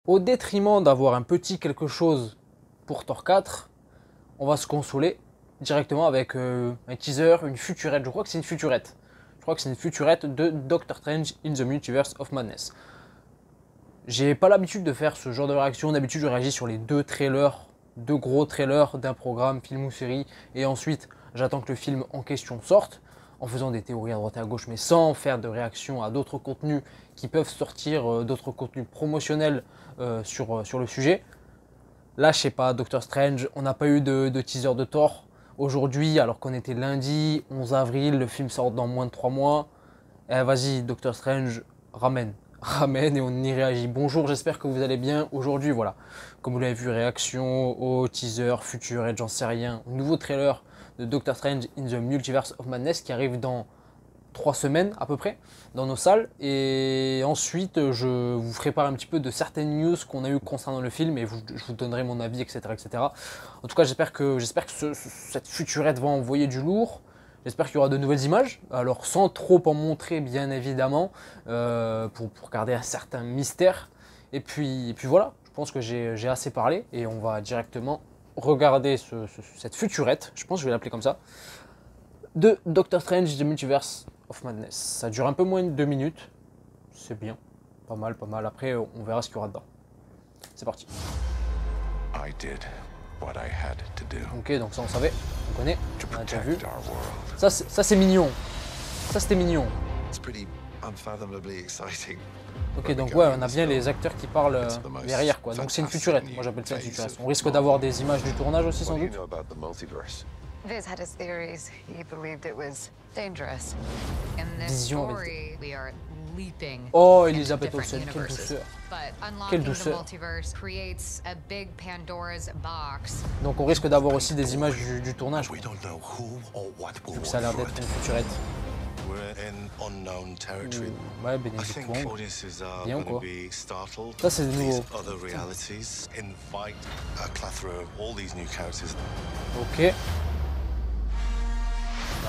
au détriment d'avoir un petit quelque chose pour Thor 4, on va se consoler directement avec un teaser, une futurette. Je crois que c'est une futurette. Je crois que c'est une futurette de Doctor Strange in the Multiverse of Madness. J'ai pas l'habitude de faire ce genre de réaction. D'habitude, je réagis sur les deux gros trailers d'un programme, film ou série, et ensuite j'attends que le film en question sorte, en faisant des théories à droite et à gauche, mais sans faire de réaction à d'autres contenus qui peuvent sortir, d'autres contenus promotionnels sur le sujet. Là, je sais pas, Doctor Strange, on n'a pas eu de teaser de Thor. Aujourd'hui, alors qu'on était lundi 11 avril, le film sort dans moins de 3 mois. Eh, vas-y, Doctor Strange, ramène. Ramène et on y réagit. Bonjour, j'espère que vous allez bien. Aujourd'hui, voilà, comme vous l'avez vu, réaction au teaser, futurette, j'en sais rien. Nouveau trailer de Doctor Strange in the Multiverse of Madness qui arrive dans 3 semaines à peu près dans nos salles. Et ensuite, je vous ferai part un petit peu de certaines news qu'on a eues concernant le film et je vous donnerai mon avis, etc. etc. En tout cas, j'espère que cette futurette va envoyer du lourd. J'espère qu'il y aura de nouvelles images, alors sans trop en montrer bien évidemment, pour garder un certain mystère. Et puis voilà, je pense que j'ai assez parlé et on va directement regarder cette futurette, je pense que je vais l'appeler comme ça, de Doctor Strange The Multiverse of Madness. Ça dure un peu moins de 2 minutes, c'est bien, pas mal, pas mal. Après, on verra ce qu'il y aura dedans. C'est parti. Ok, donc ça on savait, on connaît, on a déjà vu. Ça c'est mignon. Ça c'était mignon. Ok, donc ouais, on a bien les acteurs qui parlent derrière quoi. Donc c'est une futurette, moi j'appelle ça une futurette. On risque d'avoir des images du tournage aussi sans doute. Viz had his theories. He believed it was dangerous. In this Vision story, we are leaping Oh, into Elisabeth different Olsen, quelle universes. douceur. But Quelle unlocking the douceur. multiverse creates a big Pandora's box. Donc on risque d'avoir aussi des images du tournage, quoi. Vu que ça a l'air d'être une futurette. Ouais, Benedict Wong. Bien quoi. Ça c'est de nouveau. Ok.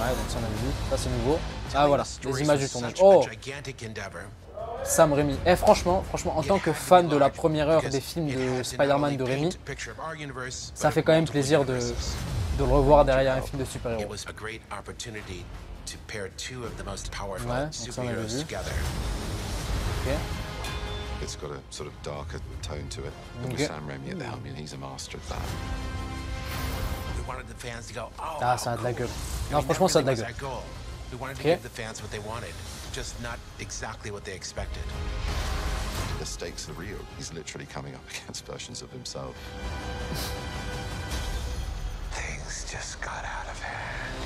Ouais, donc ça on a vu. Ça c'est nouveau. Ah voilà, les images du tournage. Oh, Sam Raimi. Eh franchement, en tant que fan de la première heure des films de Spider-Man de Raimi, ça fait quand même plaisir de le revoir derrière un film de super-héros. Ouais, donc ça on avait vu. Ok. It's got a sort of darker tone to it. But with Sam Raimi at the helm, he's a master of that. Ah, ça a de la gueule. Non, franchement, ça a de la gueule. Ok. The stakes are real. He's literally coming up against versions of himself. Things just got out of hand.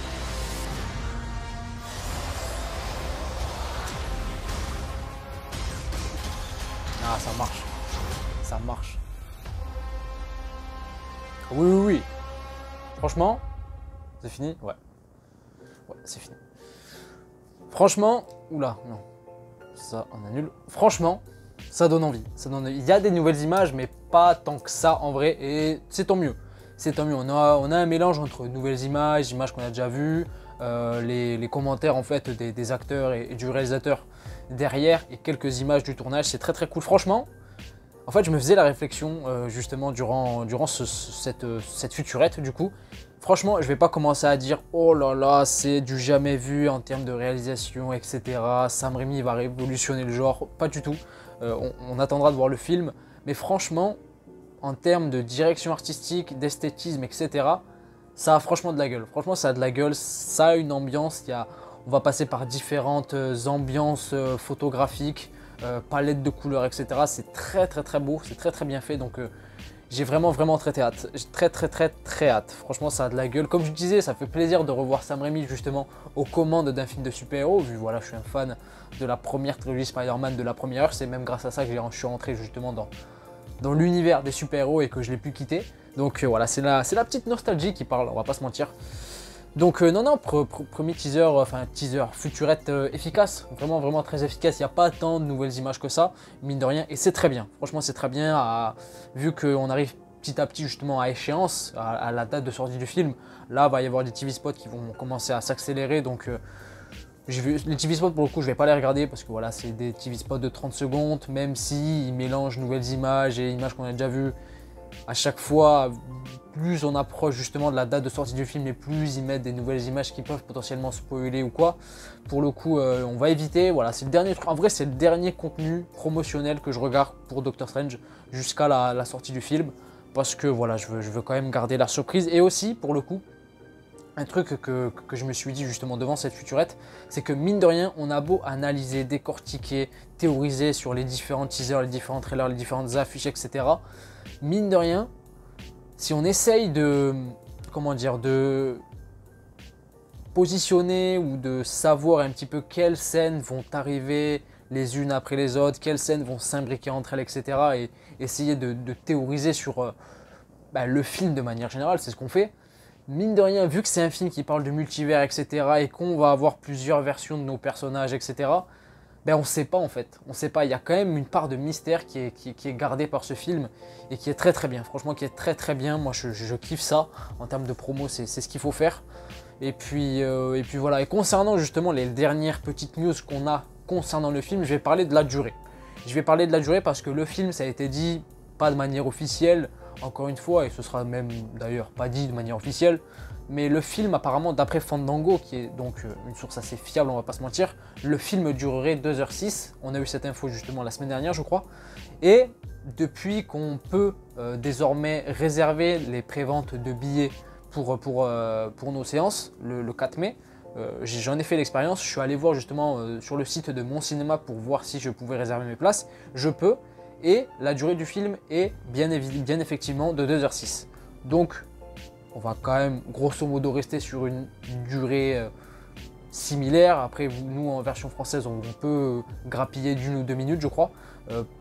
Ah, ça marche. Ça marche. Oui, oui, oui. Franchement, c'est fini? Ouais. Ouais, c'est fini. Franchement, oula, non. Ça, on annule. Franchement, ça donne envie. Ça donne envie. Il y a des nouvelles images, mais pas tant que ça en vrai. Et c'est tant mieux. C'est tant mieux. On a un mélange entre nouvelles images qu'on a déjà vues, les commentaires en fait des acteurs et du réalisateur derrière et quelques images du tournage. C'est très très cool. Franchement, en fait, je me faisais la réflexion justement durant cette futurette du coup. Franchement, je vais pas commencer à dire oh là là, c'est du jamais vu en termes de réalisation, etc. Sam Raimi va révolutionner le genre. Pas du tout. On attendra de voir le film. Mais franchement, en termes de direction artistique, d'esthétisme, etc., ça a franchement de la gueule. Franchement, ça a de la gueule. Ça a une ambiance. On va passer par différentes ambiances photographiques, palettes de couleurs, etc. C'est très très très beau. C'est très très bien fait. Donc j'ai vraiment très hâte. J'ai très hâte. Franchement, ça a de la gueule. Comme je disais, ça fait plaisir de revoir Sam Raimi justement aux commandes d'un film de super-héros. Vu voilà, je suis un fan de la première trilogie Spider-Man de la première heure. C'est même grâce à ça que je suis rentré justement dans l'univers des super-héros et que je l'ai pu quitter. Donc voilà, c'est la petite nostalgie qui parle, on va pas se mentir. Donc non, premier teaser, enfin teaser, futurette efficace, vraiment très efficace. Il n'y a pas tant de nouvelles images que ça, mine de rien, et c'est très bien. Franchement, c'est très bien, vu qu'on arrive petit à petit justement à échéance, à la date de sortie du film. Là, il va y avoir des TV spots qui vont commencer à s'accélérer, donc J'ai vu les TV spots pour le coup, je vais pas les regarder parce que voilà, c'est des TV spots de 30 secondes, même si ils mélangent nouvelles images et images qu'on a déjà vues. À chaque fois, plus on approche justement de la date de sortie du film et plus ils mettent des nouvelles images qui peuvent potentiellement spoiler ou quoi. Pour le coup, on va éviter. Voilà, c'est le dernier truc. En vrai, c'est le dernier contenu promotionnel que je regarde pour Doctor Strange jusqu'à la sortie du film parce que voilà, je veux quand même garder la surprise. Et aussi, pour le coup, un truc que je me suis dit justement devant cette futurette, c'est que mine de rien, on a beau analyser, décortiquer, théoriser sur les différents teasers, les différents trailers, les différentes affiches, etc. Mine de rien, si on essaye de, comment dire, de positionner ou de savoir un petit peu quelles scènes vont arriver les unes après les autres, quelles scènes vont s'imbriquer entre elles, etc. et essayer de théoriser sur le film de manière générale, c'est ce qu'on fait. Mine de rien, vu que c'est un film qui parle de multivers, etc. et qu'on va avoir plusieurs versions de nos personnages, etc. On ne sait pas en fait, on ne sait pas, il y a quand même une part de mystère qui est gardée par ce film et qui est très très bien, franchement qui est très très bien, moi je kiffe ça, en termes de promo c'est ce qu'il faut faire. Et puis voilà, et concernant justement les dernières petites news qu'on a concernant le film, je vais parler de la durée. Je vais parler de la durée parce que le film, ça a été dit, pas de manière officielle, encore une fois, et ce sera même d'ailleurs pas dit de manière officielle, mais le film apparemment, d'après Fandango, qui est donc une source assez fiable, on va pas se mentir, le film durerait 2h06, on a eu cette info justement la semaine dernière je crois, et depuis qu'on peut désormais réserver les préventes de billets pour nos séances, le 4 mai, j'en ai fait l'expérience, je suis allé voir justement sur le site de Mon Cinéma pour voir si je pouvais réserver mes places, je peux, et la durée du film est bien effectivement de 2h06. Donc on va quand même grosso modo rester sur une durée similaire. Après nous en version française on peut grappiller d'1 ou 2 minutes je crois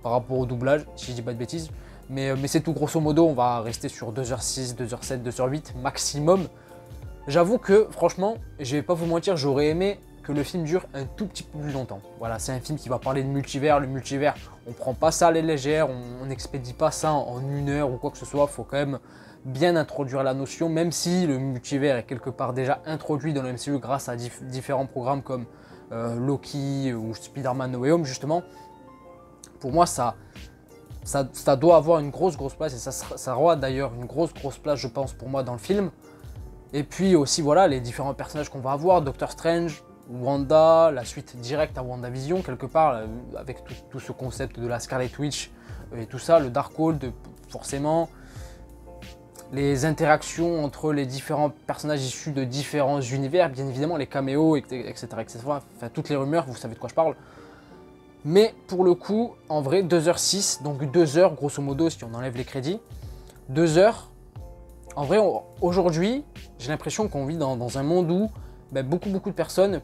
par rapport au doublage si je dis pas de bêtises. Mais c'est tout, grosso modo on va rester sur 2h06, 2h07, 2h08 maximum. J'avoue que franchement, je vais pas vous mentir, j'aurais aimé que le film dure un tout petit peu plus longtemps. Voilà, c'est un film qui va parler de multivers. Le multivers, on prend pas ça à la légère, on n'expédie pas ça en 1 heure ou quoi que ce soit. Il faut quand même bien introduire la notion, même si le multivers est quelque part déjà introduit dans le MCU grâce à différents programmes comme Loki ou Spider-Man No Way Home justement. Pour moi, ça doit avoir une grosse place et ça aura d'ailleurs une grosse place je pense pour moi dans le film. Et puis aussi voilà les différents personnages qu'on va avoir, Doctor Strange, Wanda, la suite directe à WandaVision quelque part avec tout ce concept de la Scarlet Witch et tout ça, le Darkhold forcément, les interactions entre les différents personnages issus de différents univers, bien évidemment les caméos, etc. Enfin toutes les rumeurs, vous savez de quoi je parle. Mais pour le coup, en vrai 2h06, donc 2 heures grosso modo si on enlève les crédits, 2 heures. En vrai, aujourd'hui, j'ai l'impression qu'on vit dans un monde où beaucoup de personnes,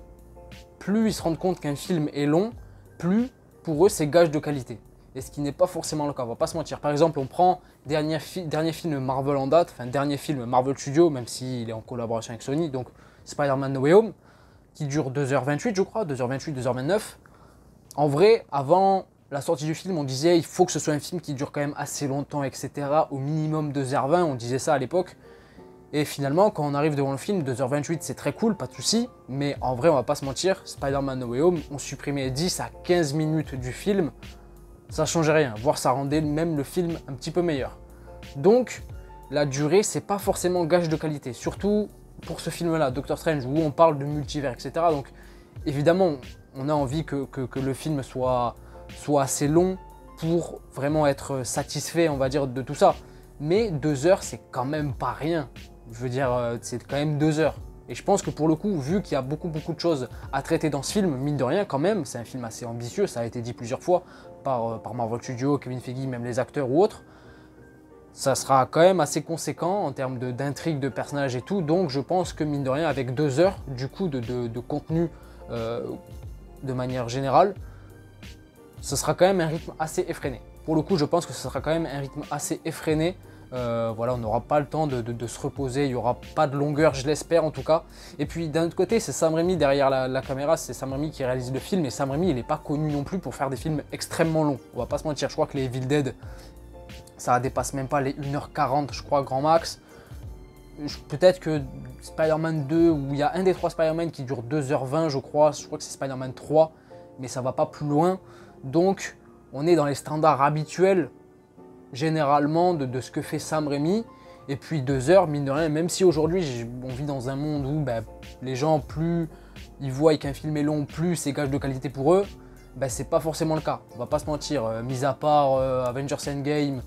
plus ils se rendent compte qu'un film est long, plus pour eux c'est gage de qualité. Et ce qui n'est pas forcément le cas, on va pas se mentir. Par exemple, on prend dernier film Marvel en date, enfin dernier film Marvel Studios, même s'il est en collaboration avec Sony, donc Spider-Man No Way Home, qui dure 2h28 je crois, 2h28, 2h29. En vrai, avant la sortie du film, on disait il faut que ce soit un film qui dure quand même assez longtemps, etc. Au minimum 2h20, on disait ça à l'époque. Et finalement, quand on arrive devant le film, 2h28, c'est très cool, pas de souci. Mais en vrai, on va pas se mentir, Spider-Man No Way Home, on supprimait 10 à 15 minutes du film. Ça changeait rien, voire ça rendait même le film un petit peu meilleur. Donc, la durée, c'est pas forcément gage de qualité. Surtout pour ce film-là, Doctor Strange, où on parle de multivers, etc. Donc, évidemment, on a envie que le film soit assez long pour vraiment être satisfait, on va dire, de tout ça. Mais 2 heures, c'est quand même pas rien. Je veux dire, c'est quand même 2 heures. Et je pense que pour le coup, vu qu'il y a beaucoup de choses à traiter dans ce film, mine de rien quand même, c'est un film assez ambitieux, ça a été dit plusieurs fois par Marvel Studios, Kevin Feige, même les acteurs ou autres. Ça sera quand même assez conséquent en termes d'intrigue, de personnages et tout. Donc je pense que mine de rien, avec 2 heures du coup de contenu de manière générale, ce sera quand même un rythme assez effréné. Pour le coup, je pense que ce sera quand même un rythme assez effréné. Voilà, on n'aura pas le temps de se reposer, il n'y aura pas de longueur, je l'espère en tout cas. Et puis d'un autre côté, c'est Sam Raimi derrière la caméra, c'est Sam Raimi qui réalise le film. Et Sam Raimi, il n'est pas connu non plus pour faire des films extrêmement longs. On va pas se mentir, je crois que les Evil Dead, ça dépasse même pas les 1h40, je crois, grand max. peut-être que Spider-Man 2, où il y a un des 3 Spider-Man qui dure 2h20 je crois que c'est Spider-Man 3, mais ça va pas plus loin. Donc on est dans les standards habituels généralement de ce que fait Sam Raimi. Et puis 2 heures, mine de rien, même si aujourd'hui on vit dans un monde où les gens, plus ils voient qu'un film est long, plus c'est gage de qualité pour eux, c'est pas forcément le cas. On va pas se mentir, mis à part Avengers Endgame,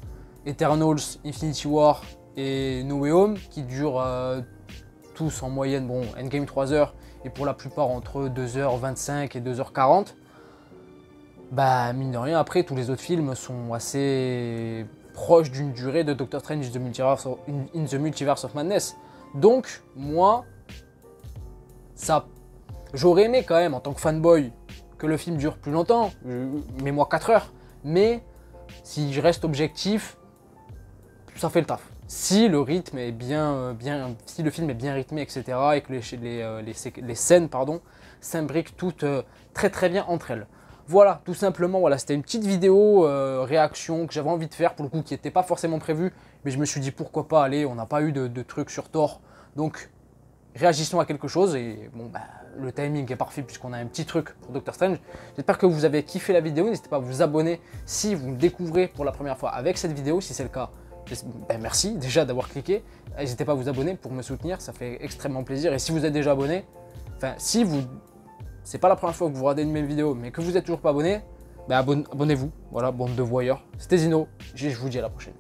Eternals, Infinity War et No Way Home, qui durent tous en moyenne, bon, Endgame 3 heures, et pour la plupart entre 2h25 et 2h40, mine de rien, après, tous les autres films sont assez proches d'une durée de Doctor Strange in the Multiverse of Madness. Donc, moi, j'aurais aimé quand même, en tant que fanboy, que le film dure plus longtemps, mets-moi 4 heures, mais si je reste objectif, ça fait le taf. Si le rythme est si le film est bien rythmé, etc., et que les scènes, s'imbriquent toutes très très bien entre elles. Voilà, tout simplement, voilà, c'était une petite vidéo réaction que j'avais envie de faire, pour le coup, qui n'était pas forcément prévue, mais je me suis dit pourquoi pas, allez, on n'a pas eu de trucs sur Thor, donc réagissons à quelque chose, et bon, le timing est parfait puisqu'on a un petit truc pour Doctor Strange. J'espère que vous avez kiffé la vidéo, n'hésitez pas à vous abonner si vous me découvrez pour la première fois avec cette vidéo, si c'est le cas. Merci déjà d'avoir cliqué, n'hésitez pas à vous abonner pour me soutenir, ça fait extrêmement plaisir. Et si vous êtes déjà abonné, c'est pas la première fois que vous regardez une même vidéo, mais que vous n'êtes toujours pas abonné, abonnez-vous, voilà, bande de voyeurs. C'était Zino, je vous dis à la prochaine.